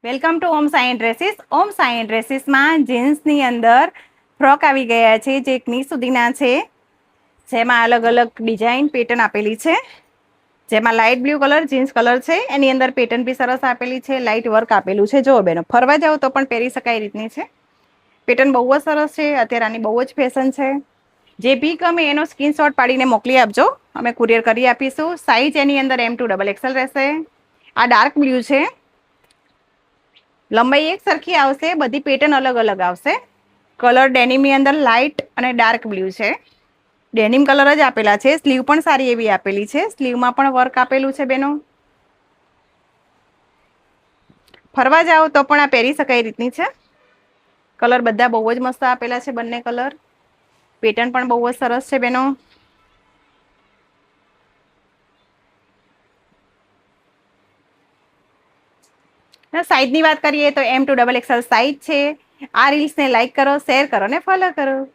Welcome to Om Sai dresses. Om Sai ડ્રેસીસમાં જીન્સની અંદર ફ્રોક આવી ગયા છે જે કની સુધીના છે, જેમાં અલગ અલગ ડિઝાઇન પેટર્ન આપેલી છે, જેમાં light blue colour jeans colour છે. એની અંદર પેટર્ન બી સરસ આપેલી છે, લાઇટ વર્ક આપેલું છે. જો બેનો ફરવા જાવ તો પણ પહેરી શકાય રીતની છે. પેટર્ન બહુ જ સરસ છે. અત્યારે આની બહુ જ ફેશન છે. જે બી ગમે એનો સ્ક્રીનશોટ પાડીને મોકલી આપજો, અમે કુરિયર કરી આપીશું. સાઇઝ એની અંદર M2XL રહેશે. આ ડાર્ક બ્લુ છે. લંબાઈ એક સરખી આવશે, બધી પેટર્ન અલગ અલગ આવશે. કલર ડેનિમની અંદર લાઇટ અને ડાર્ક બ્લુ છે. ડેનિમ કલર જ આપેલા છે. સ્લીવ પણ સારી એવી આપેલી છે. સ્લીવમાં પણ વર્ક આપેલું છે બેનો. ફરવા જાઓ તો પણ આ પહેરી શકાય રીતની છે. કલર બધા બહુ જ મસ્ત આપેલા છે, બંને કલર. પેટર્ન પણ બહુ જ સરસ છે બેનો. સાઈઝની વાત કરીએ તો M2XL સાઈઝ છે. આ રીલ્સને લાઈક કરો, શેર કરો ને ફોલો કરો.